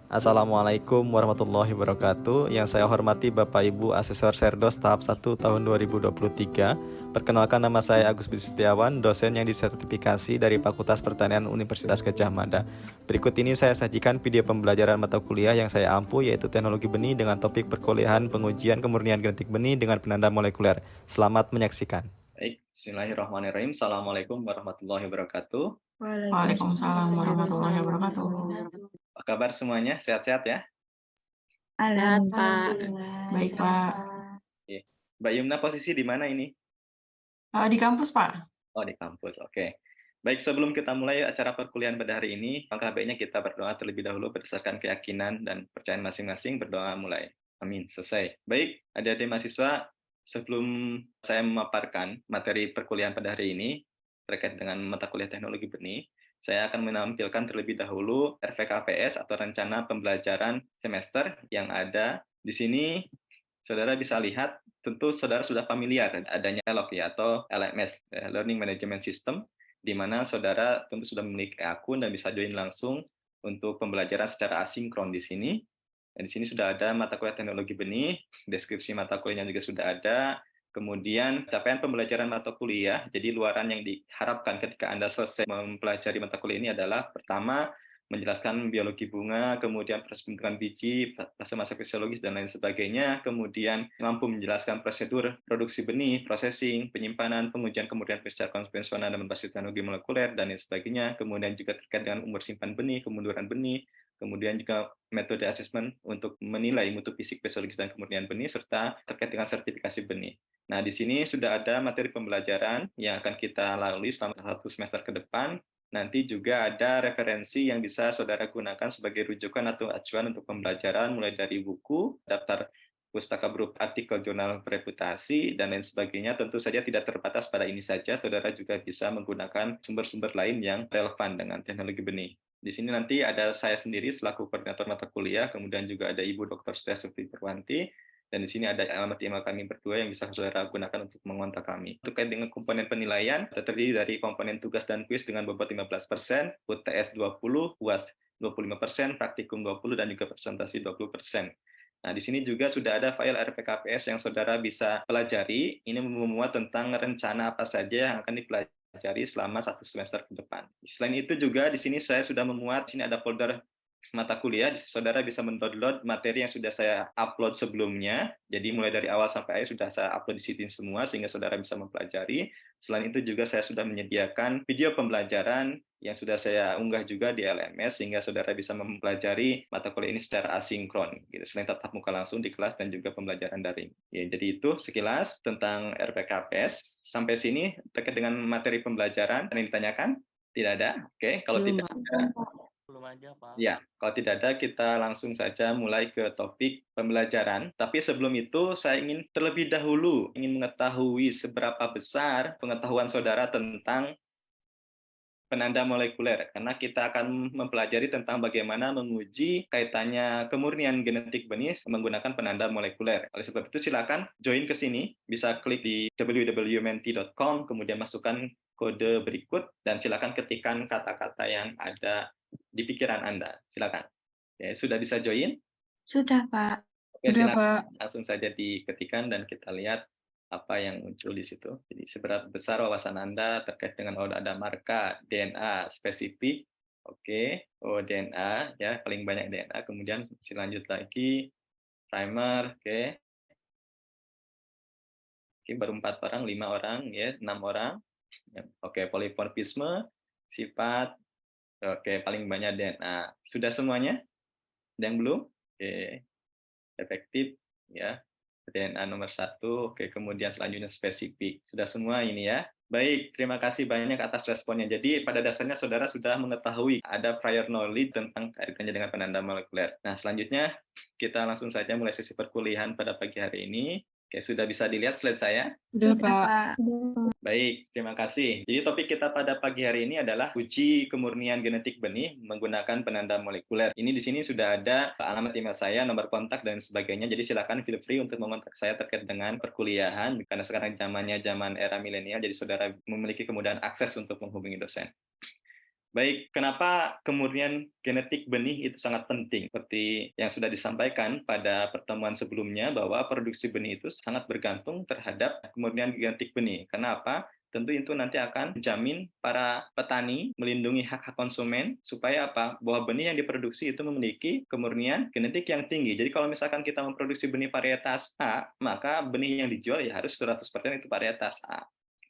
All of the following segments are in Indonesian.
Assalamualaikum warahmatullahi wabarakatuh. Yang saya hormati Bapak Ibu Asesor Serdos tahap 1 tahun 2023. Perkenalkan, nama saya Agus Budi Setiawan, dosen yang disertifikasi dari Fakultas Pertanian Universitas Gadjah Mada. Berikut ini saya sajikan video pembelajaran mata kuliah yang saya ampu, yaitu teknologi benih dengan topik perkuliahan pengujian kemurnian genetik benih dengan penanda molekuler. Selamat menyaksikan. Baik, bismillahirrahmanirrahim. Assalamualaikum warahmatullahi wabarakatuh. Waalaikumsalam warahmatullahi wabarakatuh. Apa kabar semuanya? Sehat-sehat ya? Sehat, Pak. Alhamdulillah. Baik, Pak. Oke. Mbak Yumna posisi di mana ini? Di kampus, Pak. Oh, di kampus. Oke. Baik, sebelum kita mulai acara perkuliahan pada hari ini, langkah baiknya kita berdoa terlebih dahulu berdasarkan keyakinan dan percayaan masing-masing. Berdoa mulai. Amin. Selesai. Baik, adik-adik mahasiswa, sebelum saya memaparkan materi perkuliahan pada hari ini terkait dengan mata kuliah teknologi benih, saya akan menampilkan terlebih dahulu RPKPS atau rencana pembelajaran semester yang ada di sini. Saudara bisa lihat, tentu saudara sudah familiar adanya ELOC ya, atau LMS, Learning Management System, di mana saudara tentu sudah memiliki akun dan bisa join langsung untuk pembelajaran secara asinkron di sini. Dan di sini sudah ada mata kuliah teknologi benih, deskripsi mata kuliahnya juga sudah ada, kemudian capaian pembelajaran mata kuliah, jadi luaran yang diharapkan ketika Anda selesai mempelajari mata kuliah ini adalah, pertama, menjelaskan biologi bunga, kemudian proses pembentukan biji, fase-fase fisiologis, dan lain sebagainya, kemudian mampu menjelaskan prosedur produksi benih, processing, penyimpanan, pengujian kemurnian secara konvensional dan berbasis teknologi molekuler, dan lain sebagainya, kemudian juga terkait dengan umur simpan benih, kemunduran benih, kemudian juga metode asesmen untuk menilai mutu fisik, fisiologis, dan kemurnian benih, serta terkait dengan sertifikasi benih. Nah, di sini sudah ada materi pembelajaran yang akan kita lalui selama 1 semester ke depan. Nanti juga ada referensi yang bisa saudara gunakan sebagai rujukan atau acuan untuk pembelajaran, mulai dari buku, daftar pustaka berupa artikel jurnal bereputasi, dan lain sebagainya. Tentu saja tidak terbatas pada ini saja, saudara juga bisa menggunakan sumber-sumber lain yang relevan dengan teknologi benih. Di sini nanti ada saya sendiri selaku koordinator mata kuliah, kemudian juga ada Ibu Dr. Setiasuti Purwanti, dan di sini ada alamat email kami berdua yang bisa saudara gunakan untuk mengontak kami. Terkait dengan komponen penilaian, terdiri dari komponen tugas dan kuis dengan bobot 15%, UTS 20, UAS 25%, praktikum 20, dan juga presentasi 20%. Nah, di sini juga sudah ada file RPKPS yang saudara bisa pelajari. Ini memuat tentang rencana apa saja yang akan dipelajari selama 1 semester ke depan. Selain itu juga di sini saya sudah memuat, di sini ada folder mata kuliah, saudara bisa mendownload materi yang sudah saya upload sebelumnya. Jadi mulai dari awal sampai akhir sudah saya upload di sini semua, sehingga saudara bisa mempelajari. Selain itu juga saya sudah menyediakan video pembelajaran yang sudah saya unggah juga di LMS, sehingga saudara bisa mempelajari mata kuliah ini secara asinkron, gitu, selain tatap muka langsung di kelas dan juga pembelajaran daring. Ya, jadi itu sekilas tentang RPKPS. Sampai sini terkait dengan materi pembelajaran, ada yang ditanyakan? Tidak ada? Oke, kalau Belum, tidak Pak. ada, Belum aja, Pak. ya, kalau tidak ada, kita langsung saja mulai ke topik pembelajaran. Tapi sebelum itu, saya ingin terlebih dahulu ingin mengetahui seberapa besar pengetahuan saudara tentang penanda molekuler, karena kita akan mempelajari tentang bagaimana menguji kaitannya kemurnian genetik benih menggunakan penanda molekuler. Oleh sebab itu, silakan join ke sini, bisa klik di www.menti.com, kemudian masukkan kode berikut, dan silakan ketikkan kata-kata yang ada di pikiran Anda. Silakan. Ya, sudah bisa join? Sudah, Pak. Oke, Sudah, silakan. Pak. Langsung saja diketikkan dan kita lihat apa yang muncul di situ. Jadi seberapa besar wawasan Anda terkait dengan ada marka DNA spesifik. Oke, oh DNA ya, paling banyak DNA. Kemudian lanjut lagi primer, oke. Oke, baru 4 orang, 5 orang ya, 6 orang. Ya, oke, polimorfisme, sifat. Oke, paling banyak DNA. Sudah semuanya? Ada yang belum? Oke, efektif ya. DNA nomor 1, oke, kemudian selanjutnya spesifik. Sudah semua ini ya. Baik, terima kasih banyak atas responnya. Jadi pada dasarnya saudara sudah mengetahui ada prior knowledge tentang kaitannya dengan penanda molekuler. Nah, selanjutnya kita langsung saja mulai sesi perkuliahan pada pagi hari ini. Oke, sudah bisa dilihat slide saya? Sudah, Sudah, Pak. Pak. Baik, terima kasih. Jadi topik kita pada pagi hari ini adalah uji kemurnian genetik benih menggunakan penanda molekuler. Ini di sini sudah ada alamat email saya, nomor kontak, dan sebagainya. Jadi silakan feel free untuk mengontak saya terkait dengan perkuliahan, karena sekarang zamannya zaman era milenial, jadi saudara memiliki kemudahan akses untuk menghubungi dosen. Baik, kenapa kemudian genetik benih itu sangat penting? Seperti yang sudah disampaikan pada pertemuan sebelumnya bahwa produksi benih itu sangat bergantung terhadap kemudian genetik benih. Karena apa? Tentu itu nanti akan menjamin para petani melindungi hak-hak konsumen supaya apa? Bahwa benih yang diproduksi itu memiliki kemurnian genetik yang tinggi. Jadi kalau misalkan kita memproduksi benih varietas A, maka benih yang dijual ya harus 100% itu varietas A.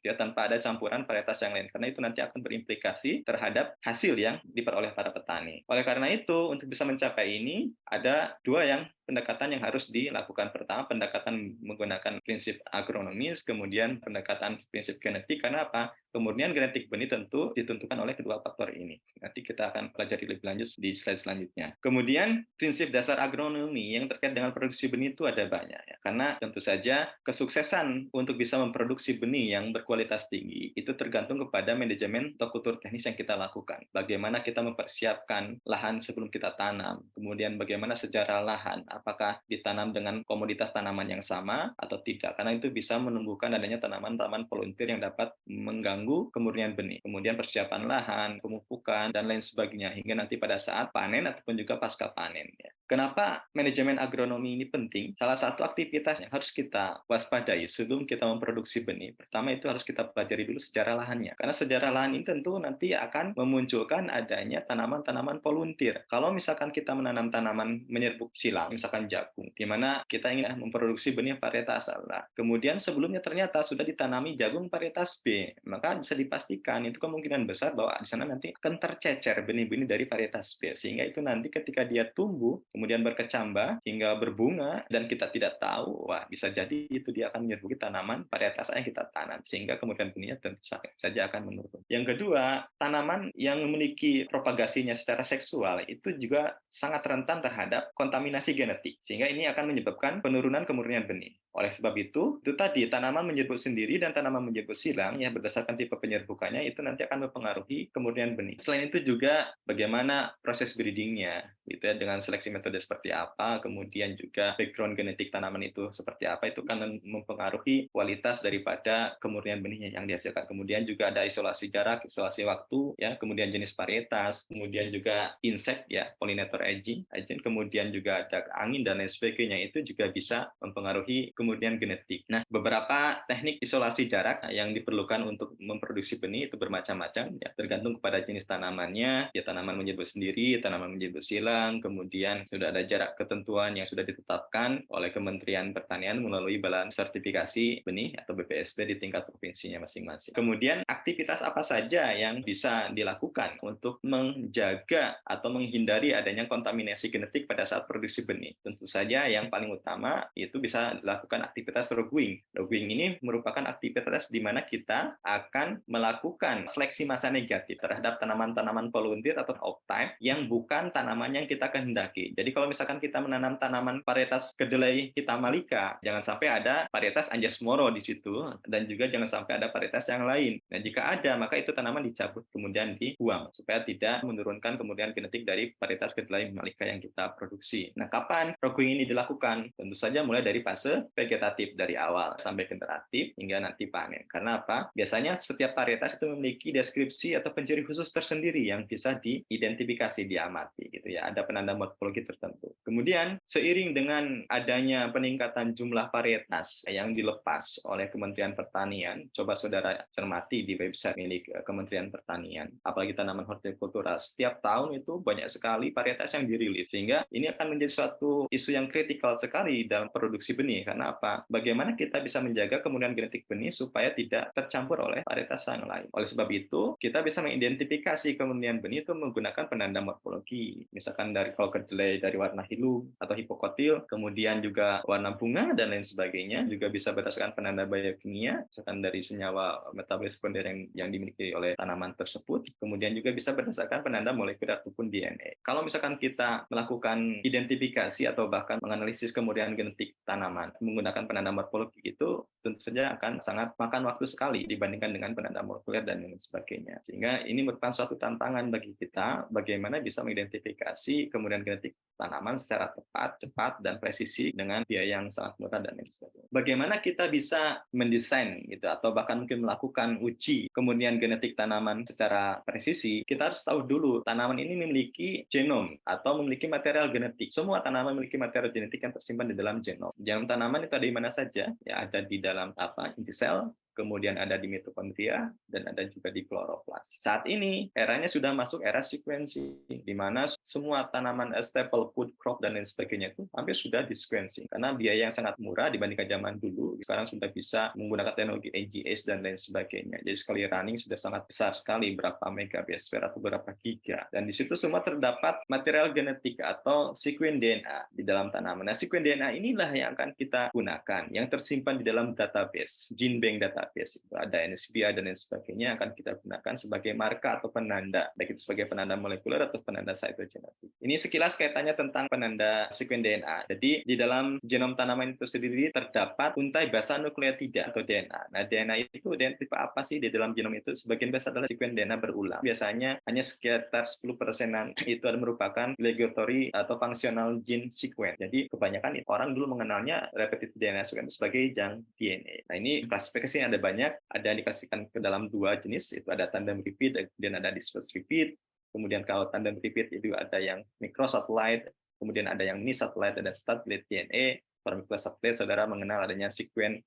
Ya, tanpa ada campuran varietas yang lain, karena itu nanti akan berimplikasi terhadap hasil yang diperoleh para petani. Oleh karena itu, untuk bisa mencapai ini, ada dua pendekatan yang harus dilakukan. Pertama, pendekatan menggunakan prinsip agronomis, kemudian pendekatan prinsip genetik. Karena apa? Kemudian genetik benih tentu ditentukan oleh kedua faktor ini. Nanti kita akan pelajari lebih lanjut di slide selanjutnya. Kemudian, prinsip dasar agronomi yang terkait dengan produksi benih itu ada banyak. Ya. Karena tentu saja kesuksesan untuk bisa memproduksi benih yang berkualitas tinggi itu tergantung kepada manajemen atau kultur teknis yang kita lakukan. Bagaimana kita mempersiapkan lahan sebelum kita tanam, kemudian bagaimana sejarah lahan, apakah ditanam dengan komoditas tanaman yang sama atau tidak, karena itu bisa menumbuhkan adanya tanaman-tanaman volunteer yang dapat mengganggu kemurnian benih. Kemudian persiapan lahan, pemupukan, dan lain sebagainya, hingga nanti pada saat panen ataupun juga pasca panen. Ya. Kenapa manajemen agronomi ini penting? Salah satu aktivitas yang harus kita waspadai sebelum kita memproduksi benih. Pertama itu harus kita pelajari dulu sejarah lahannya. Karena sejarah lahan ini tentu nanti akan memunculkan adanya tanaman-tanaman volunteer. Kalau misalkan kita menanam tanaman menyerbuk silang, misalkan jagung, di mana kita ingin memproduksi benih varietas A. Kemudian sebelumnya ternyata sudah ditanami jagung varietas B, maka bisa dipastikan itu kemungkinan besar bahwa di sana nanti akan tercecer benih-benih dari varietas B. Sehingga itu nanti ketika dia tumbuh, kemudian berkecambah hingga berbunga dan kita tidak tahu, wah bisa jadi itu dia akan menyerbuki tanaman varietas A yang kita tanam sehingga kemudian benihnya tentu saja akan menurun. Yang kedua, tanaman yang memiliki propagasinya secara seksual itu juga sangat rentan terhadap kontaminasi genetik sehingga ini akan menyebabkan penurunan kemurnian benih. Oleh sebab itu tadi tanaman menyerbuk sendiri dan tanaman menyerbuk silang ya berdasarkan tipe penyerbukannya itu nanti akan mempengaruhi kemurnian benih. Selain itu juga bagaimana proses breedingnya, gitu ya, dengan seleksi metode seperti apa, kemudian juga background genetik tanaman itu seperti apa, itu kan mempengaruhi kualitas daripada kemurnian benihnya yang dihasilkan. Kemudian juga ada isolasi jarak, isolasi waktu, ya, kemudian jenis varietas, kemudian juga insek, ya, pollinator agent, kemudian juga ada angin dan lain sebagainya, itu juga bisa mempengaruhi kemurnian genetik. Nah, beberapa teknik isolasi jarak yang diperlukan untuk memproduksi benih itu bermacam-macam, ya, tergantung kepada jenis tanamannya, ya tanaman menyerbuk sendiri, tanaman menyerbuk silang, kemudian sudah ada jarak ketentuan yang sudah ditetapkan oleh Kementerian Pertanian melalui Badan Sertifikasi Benih atau BPSB di tingkat provinsinya masing-masing. Kemudian aktivitas apa saja yang bisa dilakukan untuk menjaga atau menghindari adanya kontaminasi genetik pada saat produksi benih? Tentu saja yang paling utama itu bisa dilakukan aktivitas roguing. Roguing ini merupakan aktivitas di mana kita akan melakukan seleksi massa negatif terhadap tanaman-tanaman volunteer atau off-type yang bukan tanaman yang kita kehendaki. Jadi kalau misalkan kita menanam tanaman varietas kedelai hitam malika, jangan sampai ada varietas anjasmoro di situ, dan juga jangan sampai ada varietas yang lain. Nah, jika ada, maka itu tanaman dicabut kemudian dibuang supaya tidak menurunkan kemudian genetik dari varietas kedelai malika yang kita produksi. Nah, kapan roguing ini dilakukan? Tentu saja mulai dari fase vegetatif dari awal sampai generatif hingga nanti panen. Karena apa? Biasanya setiap varietas itu memiliki deskripsi atau penciri khusus tersendiri yang bisa diidentifikasi, diamati gitu ya. Ada penanda morfologi tertentu. Kemudian seiring dengan adanya peningkatan jumlah varietas yang dilepas oleh Kementerian Pertanian, coba saudara cermati di website milik Kementerian Pertanian, apalagi tanaman hortikultura, setiap tahun itu banyak sekali varietas yang dirilis, sehingga ini akan menjadi suatu isu yang kritikal sekali dalam produksi benih. Karena apa? Bagaimana kita bisa menjaga kemurnian genetik benih supaya tidak tercampur oleh varietas yang lain. Oleh sebab itu, kita bisa mengidentifikasi kemurnian benih itu menggunakan penanda morfologi. Misalkan dari kalau kedelai dari warna hilum atau hipokotil, kemudian juga warna bunga dan lain sebagainya, juga bisa berdasarkan penanda biokimia, misalkan dari senyawa metabolis sekunder yang dimiliki oleh tanaman tersebut. Kemudian juga bisa berdasarkan penanda molekuler ataupun DNA. Kalau misalkan kita melakukan identifikasi atau bahkan menganalisis kemurnian genetik tanaman menggunakan penanda morfologi itu tentu saja akan sangat makan waktu sekali dibandingkan dengan penanda molekuler dan lain sebagainya. Sehingga ini merupakan suatu tantangan bagi kita bagaimana bisa mengidentifikasi kemurnian genetik tanaman secara tepat, cepat, dan presisi dengan biaya yang sangat murah dan lain sebagainya. Bagaimana kita bisa mendesain gitu atau bahkan mungkin melakukan uji kemudian genetik tanaman secara presisi? Kita harus tahu dulu tanaman ini memiliki genom atau memiliki material genetik. Semua tanaman memiliki material genetik yang tersimpan di dalam genom. Genom tanaman itu ada di mana saja? Ya, ada di dalam inti sel, kemudian ada di mitokondria, dan ada juga di kloroplas. Saat ini, eranya sudah masuk era sequencing, di mana semua tanaman staple food crop dan lain sebagainya itu hampir sudah di sequencing. Karena biaya yang sangat murah dibandingkan zaman dulu, sekarang sudah bisa menggunakan teknologi AGS dan lain sebagainya. Jadi sekali running sudah sangat besar sekali, berapa megabase per atau berapa giga. Dan di situ semua terdapat material genetik atau sekuen DNA di dalam tanaman. Nah, sekuen DNA inilah yang akan kita gunakan, yang tersimpan di dalam database, gene bank database. Itu ada NSBI dan lain sebagainya, akan kita gunakan sebagai marka atau penanda, baik itu sebagai penanda molekuler atau penanda cytogenetik. Ini sekilas kaitannya tentang penanda sekuen DNA. Jadi di dalam genom tanaman itu sendiri terdapat untai basa nukleotida atau DNA. Nah, DNA itu DNA tipe apa sih di dalam genom itu? Sebagian besar adalah sekuen DNA berulang. Biasanya hanya sekitar 10%-an itu adalah merupakan obligatory atau functional gene sequence. Jadi kebanyakan orang dulu mengenalnya repetitive DNA sequence sebagai junk DNA. Nah, ini klasifikasi ada banyak, ada yang diklasifikasikan ke dalam dua jenis, itu ada tandem repeat dan ada disperse repeat. Kemudian kalau tandem repeat itu ada yang microsatellite, kemudian ada yang mini satellite, ada satellite DNA. Para microsatellite saudara mengenal adanya sequence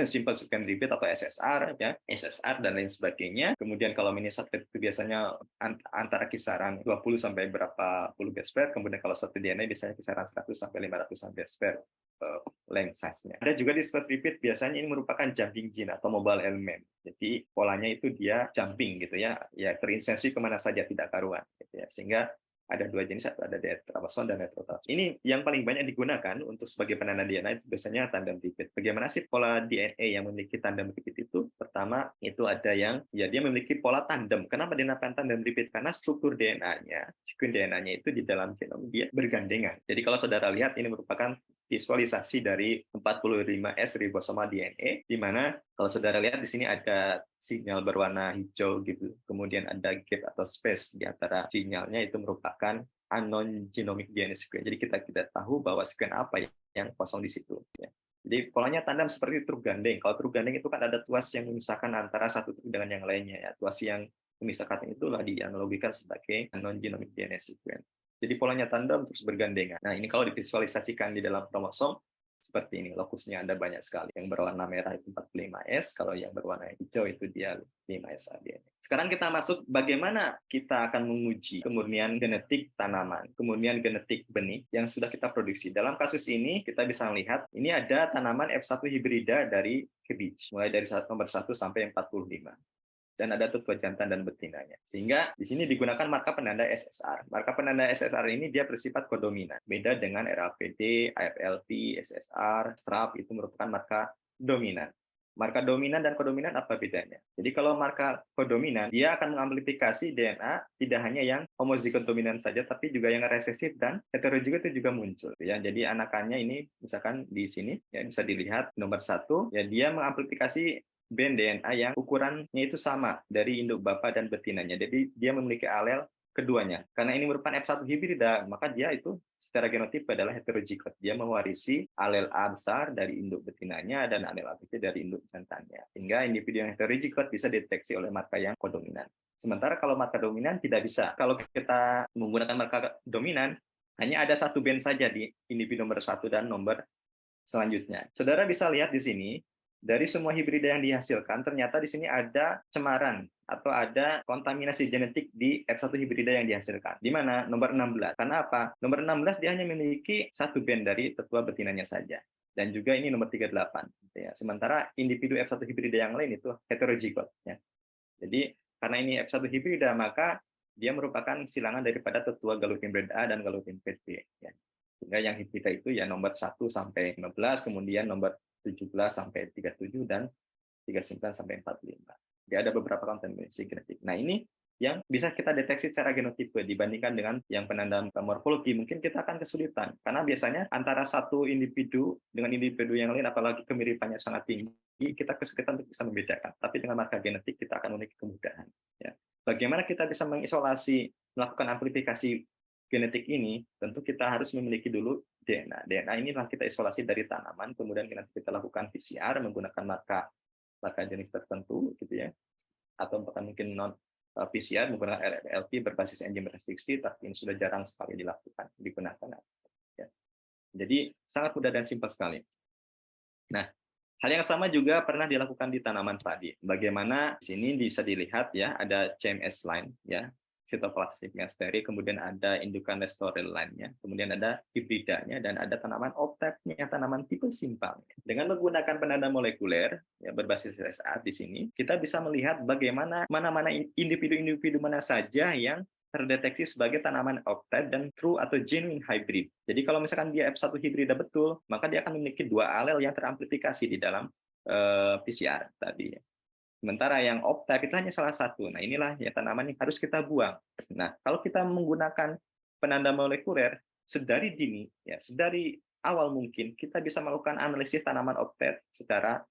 simple sequence repeat atau SSR, ya, SSR dan lain sebagainya. Kemudian kalau mini satelit itu biasanya antara kisaran 20 sampai berapa puluh base pair. Kemudian kalau satu DNA biasanya kisaran 100 sampai 500 base pair length size-nya. Ada juga disperse repeat, biasanya ini merupakan jumping gene atau mobile element. Jadi polanya itu dia jumping gitu ya, ya terinsersi kemana saja tidak karuan gitu ya. Sehingga ada dua jenis, ada tetraposon dan heterotrophs. Ini yang paling banyak digunakan untuk sebagai penanda DNA itu biasanya tandem repeat. Bagaimana sih pola DNA yang memiliki tandem repeat itu? Pertama, itu ada yang ya dia memiliki pola tandem. Kenapa dinamakan tandem repeat? Karena struktur DNA-nya, sekuen DNA-nya itu di dalam genom dia bergandengan. Jadi kalau saudara lihat ini merupakan visualisasi dari 45S ribosoma DNA, di mana kalau saudara lihat di sini ada sinyal berwarna hijau gitu, kemudian ada gap atau space di antara sinyalnya, itu merupakan unknown genomic DNA sequence. Jadi kita tidak tahu bahwa sequence apa yang kosong di situ. Ya. Jadi polanya tandem seperti truk gandeng. Kalau truk gandeng itu kan ada tuas yang memisahkan antara satu truk dengan yang lainnya. Ya. Tuas yang memisahkan itulah dianalogikan sebagai unknown genomic DNA sequence. Jadi polanya tandem terus bergandengan. Nah, ini kalau divisualisasikan di dalam kromosom seperti ini, lokusnya ada banyak sekali. Yang berwarna merah itu 45S, kalau yang berwarna hijau itu dia 5S ADN. Sekarang kita masuk bagaimana kita akan menguji kemurnian genetik tanaman, kemurnian genetik benih yang sudah kita produksi. Dalam kasus ini kita bisa melihat ini ada tanaman F1 hibrida dari cabbage, mulai dari nomor 1 sampai 45. Dan ada tetua jantan dan betinanya. Sehingga di sini digunakan marka penanda SSR. Marka penanda SSR ini dia bersifat kodominan. Beda dengan RAPD, AFLP, SSR, SRAP itu merupakan marka dominan. Marka dominan dan kodominan apa bedanya? Jadi kalau marka kodominan, dia akan mengamplifikasi DNA tidak hanya yang homozigot dominan saja, tapi juga yang resesif dan heterozigot itu juga muncul. Ya, jadi anakannya ini misalkan di sini ya bisa dilihat nomor 1, ya dia mengamplifikasi band DNA yang ukurannya itu sama dari induk bapak dan betinanya. Jadi dia memiliki alel keduanya. Karena ini merupakan F1 hibrida, maka dia itu secara genotip adalah heterozigot. Dia mewarisi alel A besar dari induk betinanya dan alel A kecil dari induk jantannya. Sehingga individu yang heterozigot bisa dideteksi oleh marka yang kodominan. Sementara kalau marka dominan tidak bisa. Kalau kita menggunakan marka dominan, hanya ada satu band saja di individu nomor 1 dan nomor selanjutnya. Saudara bisa lihat di sini, dari semua hibrida yang dihasilkan, ternyata di sini ada cemaran atau ada kontaminasi genetik di F1 hibrida yang dihasilkan. Di mana? Nomor 16. Karena apa? Nomor 16 dia hanya memiliki satu band dari tetua betinanya saja. Dan juga ini nomor 38. Ya. Sementara individu F1 hibrida yang lain itu heterozigot. Ya. Jadi, karena ini F1 hibrida, maka dia merupakan silangan daripada tetua galopin bred A dan galopin bred B. Ya. Sehingga yang hibrida itu ya nomor 1 sampai 15, kemudian nomor 17 sampai 37 dan 39 sampai 45. Jadi ada beberapa kontaminasi genetik. Nah, ini yang bisa kita deteksi secara genotipe dibandingkan dengan yang penanda morfologi. Mungkin kita akan kesulitan karena biasanya antara satu individu dengan individu yang lain, apalagi kemiripannya sangat tinggi, kita kesulitan untuk bisa membedakan. Tapi dengan marka genetik kita akan memiliki kemudahan. Ya. Bagaimana kita bisa mengisolasi, melakukan amplifikasi genetik ini, tentu kita harus memiliki dulu DNA. DNA inilah kita isolasi dari tanaman, kemudian kita lakukan PCR menggunakan marka jenis tertentu, gitu ya, atau bahkan mungkin non PCR menggunakan LLP berbasis enzim restriksi, tapi ini sudah jarang sekali digunakan. Ya. Jadi sangat mudah dan simpel sekali. Nah, hal yang sama juga pernah dilakukan di tanaman padi. Bagaimana di sini bisa dilihat ya, ada CMS line ya, Cytoplasmic steri, kemudian ada indukan restoral line-nya, kemudian ada hibridanya, dan ada tanaman optepnya, tanaman tipe simpang. Dengan menggunakan penanda molekuler ya, berbasis RSA di sini, kita bisa melihat bagaimana mana-mana individu-individu mana saja yang terdeteksi sebagai tanaman optet dan true atau genuine hybrid. Jadi kalau misalkan dia F1 hibrida betul, maka dia akan memiliki 2 alel yang teramplifikasi di dalam PCR tadi. Sementara yang optet itu hanya salah satu. Nah, inilah ya tanaman yang harus kita buang. Nah, kalau kita menggunakan penanda molekuler sedari dini, ya sedari awal mungkin kita bisa melakukan analisis tanaman optet secara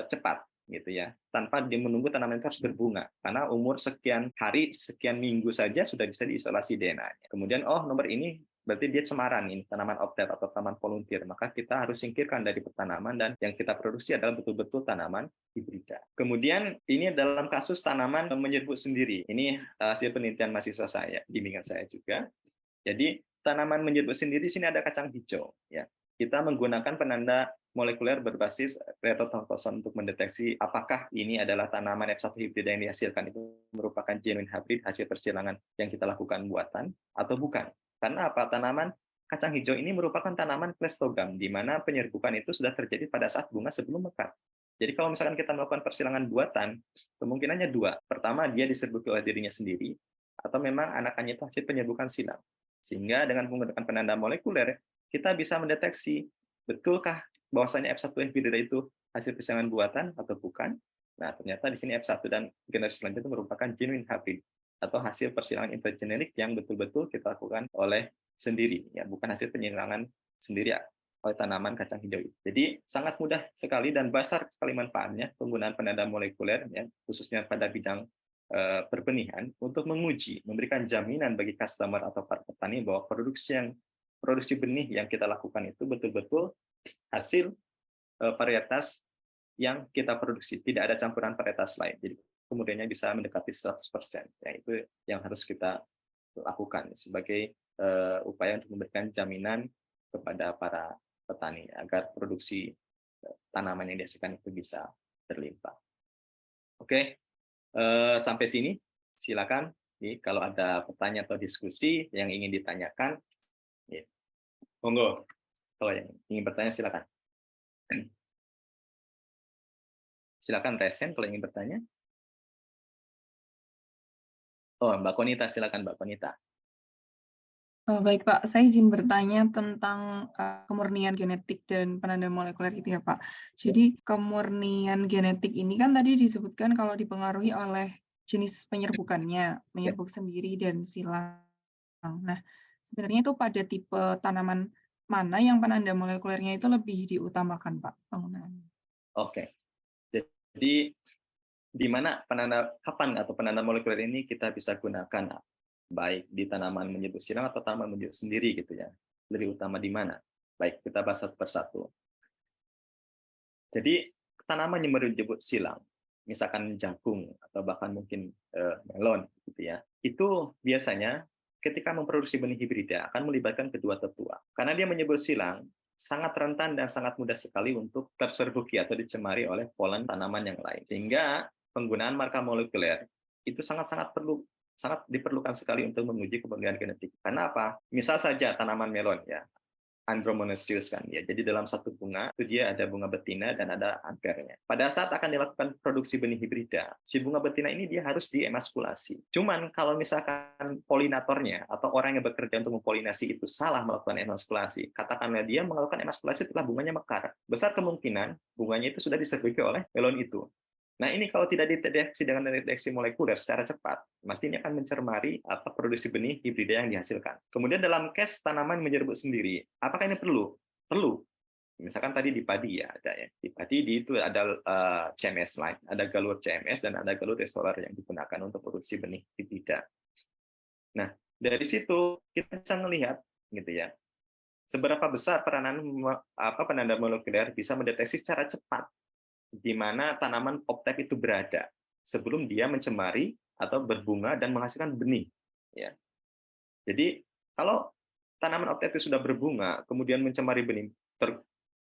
cepat, gitu ya, tanpa menunggu tanaman itu harus berbunga, karena umur sekian hari, sekian minggu saja sudah bisa diisolasi DNA-nya. Kemudian, oh nomor ini berarti dia cemaran, ini tanaman optet atau tanaman volunteer, maka kita harus singkirkan dari tanaman, dan yang kita produksi adalah betul-betul tanaman hibrida. Kemudian ini dalam kasus tanaman menyerbuk sendiri, ini hasil penelitian mahasiswa saya, bimbingan saya juga. Jadi tanaman menyerbuk sendiri, sini ada kacang hijau, ya. Kita menggunakan penanda molekuler berbasis retrotontoson untuk mendeteksi apakah ini adalah tanaman F1 hibrida yang dihasilkan itu merupakan genuine hybrid hasil persilangan yang kita lakukan buatan atau bukan. Karena apa? Tanaman kacang hijau ini merupakan tanaman klestogam, di mana penyerbukan itu sudah terjadi pada saat bunga sebelum mekar. Jadi kalau misalkan kita melakukan persilangan buatan, kemungkinannya 2. Pertama, dia diserbuki oleh dirinya sendiri, atau memang anakannya itu hasil penyerbukan silang. Sehingga dengan menggunakan penanda molekuler, kita bisa mendeteksi betulkah bahwasanya F1 hibrida itu hasil persilangan buatan atau bukan. Nah, ternyata di sini F1 dan generasi selanjutnya itu merupakan genuine hybrid atau hasil persilangan intergenetik yang betul-betul kita lakukan oleh sendiri, ya, bukan hasil penyilangan sendiri oleh tanaman kacang hijau itu. Jadi sangat mudah sekali dan besar sekali manfaatnya penggunaan penanda molekuler, ya, khususnya pada bidang perbenihan, untuk menguji, memberikan jaminan bagi customer atau para petani bahwa produksi benih yang kita lakukan itu betul-betul hasil varietas yang kita produksi, tidak ada campuran varietas lain. Jadi kemudiannya bisa mendekati 100%. Ya, itu yang harus kita lakukan sebagai upaya untuk memberikan jaminan kepada para petani agar produksi tanaman yang dihasilkan itu bisa terlimpah. Oke, sampai sini. Silakan. Jadi, kalau ada pertanyaan atau diskusi yang ingin ditanyakan, ya, monggo. Kalau yang ingin bertanya, silakan. Silakan Resen kalau ingin bertanya. Oh, Mbak Konita, silakan Mbak Konita. Baik Pak, saya izin bertanya tentang kemurnian genetik dan penanda molekuler itu ya Pak. Jadi kemurnian genetik ini kan tadi disebutkan kalau dipengaruhi oleh jenis penyerbukannya, menyerbuk sendiri dan silang. Nah, sebenarnya itu pada tipe tanaman mana yang penanda molekulernya itu lebih diutamakan Pak penggunaannya? Oke. Jadi di mana kapan atau penanda molekuler ini kita bisa gunakan, baik di tanaman menyerbuck silang atau tanaman menyerbuck sendiri, gitu ya. Lebih utama di mana? Baik, kita bahas satu persatu. Jadi tanaman yang menyerbuck silang, misalkan jagung atau bahkan mungkin melon, gitu ya. Itu biasanya ketika memproduksi benih hibrida akan melibatkan kedua tetua. Karena dia menyerbuck silang, sangat rentan dan sangat mudah sekali untuk terserbuki atau dicemari oleh polen tanaman yang lain. Sehingga penggunaan marka molekuler itu sangat diperlukan sekali untuk menguji kemurnian genetik. Karena apa? Misal saja tanaman melon, ya, Andromonaceae kan, ya. Jadi dalam satu bunga itu dia ada bunga betina dan ada angkernya. Pada saat akan dilakukan produksi benih hibrida, si bunga betina ini dia harus diemaskulasi. Cuman kalau misalkan polinatornya atau orang yang bekerja untuk mempolinasi itu salah melakukan emaskulasi, katakanlah dia melakukan emaskulasi setelah bunganya mekar, besar kemungkinan bunganya itu sudah diserbuki oleh melon itu. Nah, ini kalau tidak dideteksi dengan deteksi molekuler secara cepat, pasti ini akan mencermari apa produksi benih hibrida yang dihasilkan. Kemudian dalam case tanaman menyerbuk sendiri, apakah ini perlu? Perlu. Misalkan tadi di padi, ya, ada ya. Di padi itu ada CMS line, ada galur CMS dan ada galur restorer yang digunakan untuk produksi benih hibrida. Nah, Dari situ kita bisa melihat gitu ya, seberapa besar peranan penanda molekuler bisa mendeteksi secara cepat di mana tanaman optek itu berada sebelum dia mencemari atau berbunga dan menghasilkan benih. Ya. Jadi kalau tanaman optek itu sudah berbunga, kemudian mencemari benih,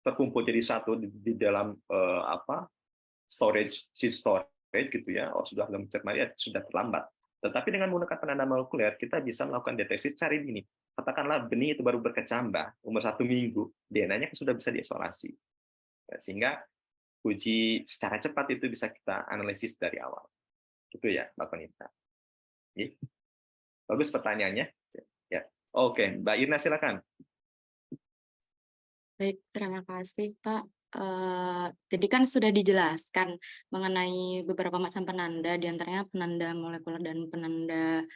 terkumpul jadi satu di dalam seed storage gitu ya, sudah mencemari, sudah terlambat. Tetapi dengan menggunakan penanda molekuler, kita bisa melakukan deteksi secara dini. Katakanlah benih itu baru berkecambah, umur 1 minggu, DNA-nya sudah bisa diisolasi. Sehingga uji secara cepat itu bisa kita analisis dari awal. Gitu ya, Mbak Konita. Bagus pertanyaannya. Ya. Oke, Mbak Irna silakan. Baik, terima kasih Pak. Jadi kan sudah dijelaskan mengenai beberapa macam penanda, diantaranya penanda molekuler dan penanda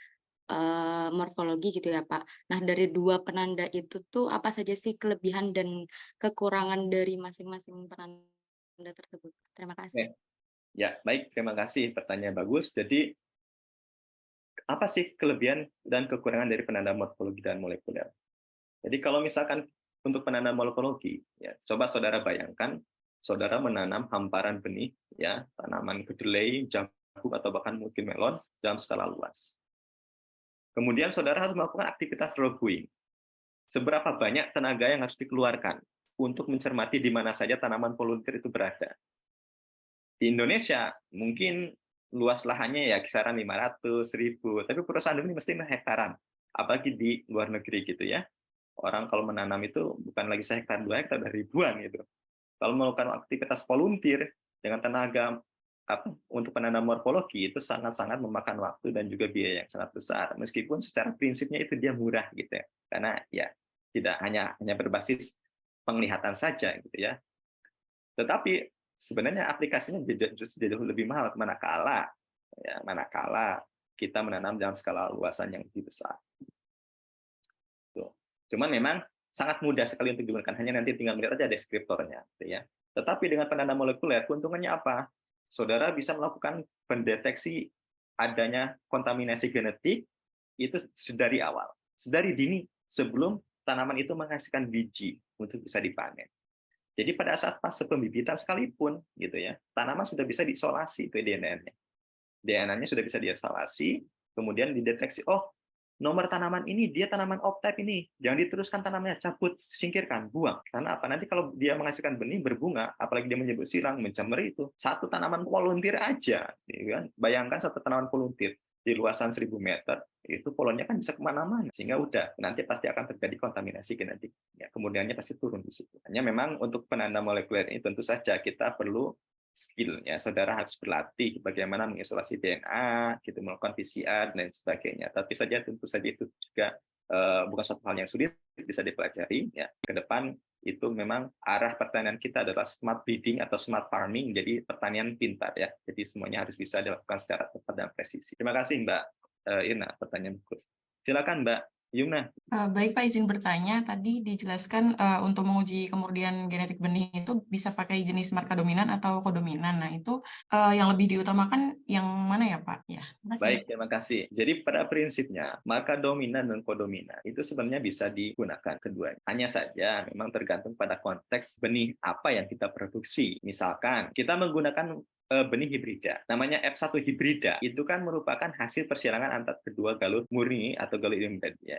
morfologi gitu ya Pak. Nah, dari dua penanda itu tuh apa saja sih kelebihan dan kekurangan dari masing-masing penanda tersebut? Terima kasih. Ya, baik. Terima kasih. Pertanyaan bagus. Jadi, apa sih kelebihan dan kekurangan dari penanda morfologi dan molekuler? Jadi, kalau misalkan untuk penanda morfologi, ya, coba saudara bayangkan, saudara menanam hamparan benih, ya, tanaman kedelai, jagung, atau bahkan mungkin melon dalam skala luas. Kemudian saudara harus melakukan aktivitas growing. Seberapa banyak tenaga yang harus dikeluarkan untuk mencermati di mana saja tanaman volunteer itu berada? Di Indonesia mungkin luas lahannya ya kisaran 500, 1000, tapi perusahaan ini mesti hektaran. Apalagi di luar negeri gitu ya. Orang kalau menanam itu bukan lagi sehektar, 2 hektar, ada ribuan gitu. Kalau melakukan aktivitas volunteer dengan tenaga untuk penanam morfologi itu sangat-sangat memakan waktu dan juga biaya yang sangat besar. Meskipun secara prinsipnya itu dia murah gitu ya. Karena ya tidak hanya berbasis penglihatan saja gitu ya. Tetapi sebenarnya aplikasinya jauh lebih mahal manakala kita menanam dalam skala luasan yang lebih besar. Tuh. Cuman memang sangat mudah sekali untuk digunakan, hanya nanti tinggal melihat aja deskriptornya gitu ya. Tetapi dengan penanda molekuler keuntungannya apa? Saudara bisa melakukan pendeteksi adanya kontaminasi genetik itu sedari awal, sedari dini sebelum tanaman itu menghasilkan biji untuk bisa dipanen. Jadi pada saat fase pembibitan sekalipun gitu ya, tanaman sudah bisa diisolasi itu DNA-nya. DNA-nya sudah bisa diisolasi, kemudian dideteksi, oh nomor tanaman ini dia tanaman off-type ini, jangan diteruskan tanamannya, cabut, singkirkan, buang. Karena apa? Nanti kalau dia menghasilkan benih berbunga, apalagi dia menyebut silang, mencemari itu, satu tanaman volunteer aja, gitu kan? Bayangkan satu tanaman volunteer di luasan 1000 meter, itu polonnya kan bisa kemana-mana, sehingga udah nanti pasti akan terjadi kontaminasi genetik. Ya, kemudiannya pasti turun di situ. Hanya memang untuk penanda molekuler ini tentu saja kita perlu skill ya, saudara harus berlatih bagaimana mengisolasi DNA, gitu, melakukan PCR dan sebagainya. Tapi tentu saja itu juga bukan suatu hal yang sulit, bisa dipelajari. Ya, ke depan itu memang arah pertanian kita adalah smart breeding atau smart farming, jadi pertanian pintar ya. Jadi semuanya harus bisa dilakukan secara tepat dan presisi. Terima kasih Mbak Irna, pertanyaan bagus. Silakan Mbak Yumna. Baik Pak, izin bertanya. Tadi dijelaskan untuk menguji kemurnian genetik benih itu bisa pakai jenis marka dominan atau kodominan. Nah, itu yang lebih diutamakan yang mana ya Pak? Ya, Baik, terima kasih. Jadi pada prinsipnya, marka dominan dan kodominan itu sebenarnya bisa digunakan keduanya. Hanya saja memang tergantung pada konteks benih apa yang kita produksi. Misalkan kita menggunakan benih hibrida, namanya F1 hibrida, itu kan merupakan hasil persilangan antara kedua galur murni atau galur inbred ya,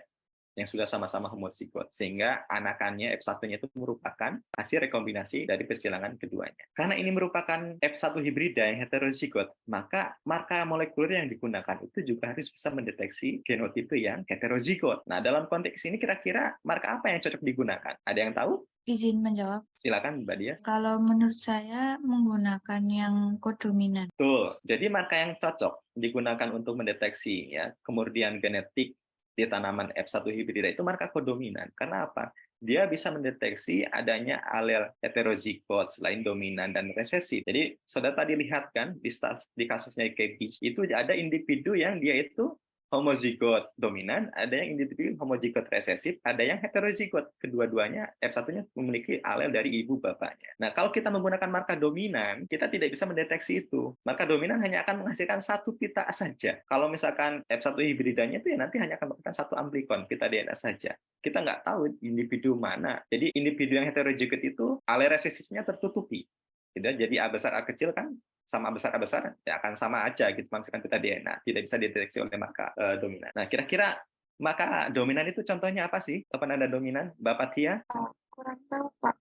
yang sudah sama-sama homozigot, sehingga anakannya F1-nya itu merupakan hasil rekombinasi dari persilangan keduanya. Karena ini merupakan F1 hibrida yang heterozigot, maka marka molekuler yang digunakan itu juga harus bisa mendeteksi genotipe yang heterozigot. Nah, dalam konteks ini kira-kira marka apa yang cocok digunakan? Ada yang tahu? Izin menjawab. Silakan Mbak Dia. Kalau menurut saya menggunakan yang kodominan. Betul. Jadi marka yang cocok digunakan untuk mendeteksi ya kemurnian genetik di tanaman F1 hibrida itu marka kodominan. Karena apa? Dia bisa mendeteksi adanya alel heterozigot selain dominan dan resesi. Jadi saudara tadi lihat kan di kasusnya KBC itu ada individu yang dia itu homozigot dominan, ada yang individu homozigot resesif, ada yang heterozigot. Kedua-duanya F1-nya memiliki alel dari ibu bapaknya. Nah, kalau kita menggunakan marka dominan, kita tidak bisa mendeteksi itu. Marka dominan hanya akan menghasilkan satu pita saja. Kalau misalkan F1 hibridanya itu ya nanti hanya akan menghasilkan satu amplikon, pita DNA saja. Kita nggak tahu individu mana. Jadi individu yang heterozigot itu alel resesifnya tertutupi. Jadi A besar A kecil kan sama besar A besar ya akan sama aja gitu menghasilkan pita DNA, tidak bisa dideteksi oleh marka dominan. Nah, kira-kira marka dominan itu contohnya apa sih? Penanda dominan, Bapak Tia? Kurang tahu, Pak.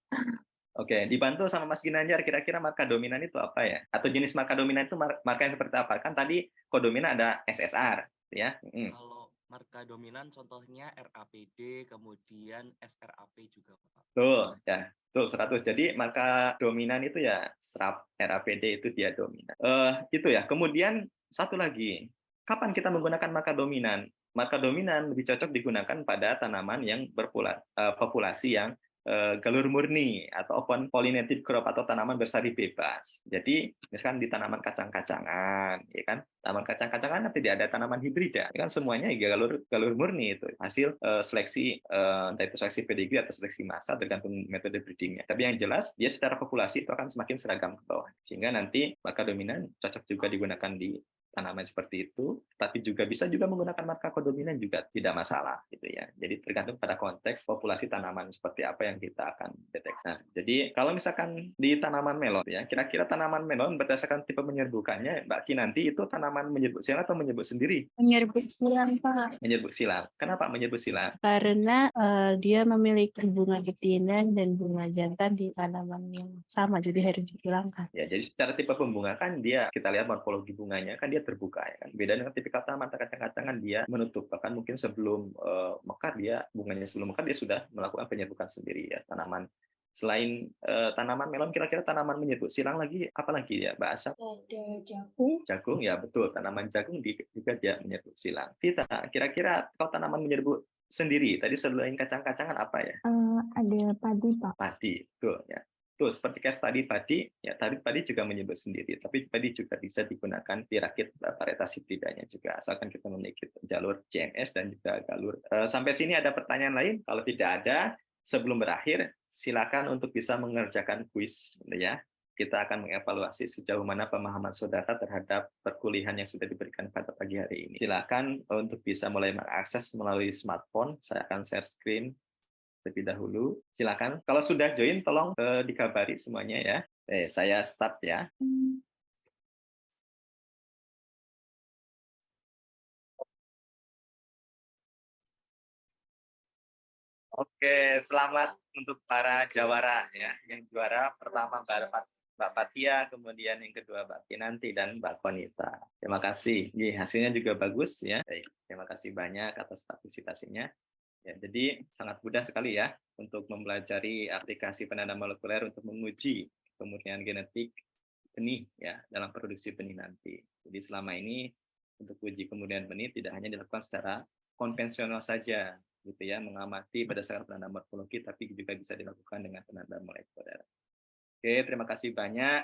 Oke, dibantu sama Mas Ginanjar, kira-kira marka dominan itu apa ya? Atau jenis marka dominan itu marka yang seperti apa? Kan tadi kodominan ada SSR, ya. Kalau marka dominan contohnya RAPD, kemudian SRAP juga, Pak. Tuh, ya. Tuh, 100. Jadi marka dominan itu ya SRAP, RAPD itu dia dominan. Itu ya. Kemudian satu lagi, kapan kita menggunakan marka dominan? Marka dominan lebih cocok digunakan pada tanaman yang populasi yang galur murni atau open pollinated crop atau tanaman bersari bebas. Jadi misalkan di tanaman kacang-kacangan, ya kan? Tanaman kacang-kacangan tidak ada tanaman hibrida, ya kan semuanya galur murni itu hasil seleksi entah itu seleksi pedigree atau seleksi massa tergantung metode breedingnya. Tapi yang jelas dia secara populasi itu akan semakin seragam ke bawah. Sehingga nanti marka dominan cocok juga digunakan di tanaman seperti itu, tapi juga bisa juga menggunakan marka kodominan juga tidak masalah gitu ya. Jadi tergantung pada konteks populasi tanaman seperti apa yang kita akan deteksi. Nah, jadi kalau misalkan di tanaman melon ya, kira-kira tanaman melon berdasarkan tipe menyerbukannya, Mbak Kinanti itu tanaman menyerbuk silang atau menyerbuk sendiri? Menyerbu silang, Pak. Menyerbuk silang. Kenapa menyerbuk silang? Karena dia memiliki bunga betina dan bunga jantan di tanaman yang sama, jadi harus dihilangkan. Ya, jadi secara tipe pembunga kan dia kita lihat morfologi bunganya kan dia terbuka ya kan. Beda dengan tipikal tanaman kacang-kacangan dia menutup, bahkan mungkin sebelum mekar dia bunganya sebelum mekar dia sudah melakukan penyerbukan sendiri ya. Tanaman selain tanaman melon, kira-kira tanaman menyerbuk silang lagi apa lagi ya, Mbak Asap? Ada jagung. Jagung ya betul, tanaman jagung juga dia menyerbuk silang. Vita, kira-kira kalau tanaman menyerbuk sendiri tadi selain kacang-kacangan apa ya? Ada padi, Pak. Padi, betul ya. Tuh, seperti case tadi padi, ya tadi padi juga menyebut sendiri, tapi padi juga bisa digunakan dirakit varietas hibridanya juga, asalkan kita memiliki jalur CMS dan juga galur. Sampai sini ada pertanyaan lain? Kalau tidak ada, sebelum berakhir, silakan untuk bisa mengerjakan kuis, ya. Kita akan mengevaluasi sejauh mana pemahaman saudara terhadap perkuliahan yang sudah diberikan pada pagi hari ini. Silakan untuk bisa mulai mengakses melalui smartphone. Saya akan share screen terlebih dahulu. Silakan. Kalau sudah join, tolong dikabari semuanya ya. Saya start ya. Oke, selamat untuk para jawara ya. Yang juara pertama Mbak Fatia, kemudian yang kedua Mbak Kinanti dan Mbak Konita. Terima kasih. Hasilnya juga bagus ya. Baik, terima kasih banyak atas partisipasinya. Ya, jadi sangat mudah sekali ya untuk mempelajari aplikasi penanda molekuler untuk menguji kemurnian genetik benih ya dalam produksi benih nanti. Jadi selama ini untuk uji kemurnian benih tidak hanya dilakukan secara konvensional saja, gitu ya, mengamati berdasarkan penanda morfologi, tapi juga bisa dilakukan dengan penanda molekuler. Oke, terima kasih banyak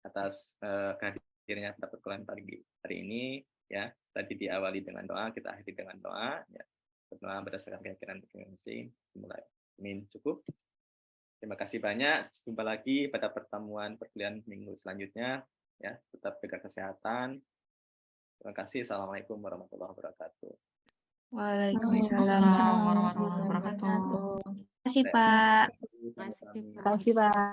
atas kehadirannya pada perkuliahan pagi hari ini ya. Tadi diawali dengan doa, kita akhiri dengan doa ya. Berdoa berdasarkan keyakinan masing-masing. Mulai. Amin. Cukup. Terima kasih banyak. Jumpa lagi pada pertemuan perkuliahan minggu selanjutnya. Ya, tetap jaga kesehatan. Terima kasih. Assalamualaikum warahmatullahi wabarakatuh. Waalaikumsalam warahmatullahi wabarakatuh. Terima kasih, Pak. Terima kasih, Pak. Terima kasih, Pak.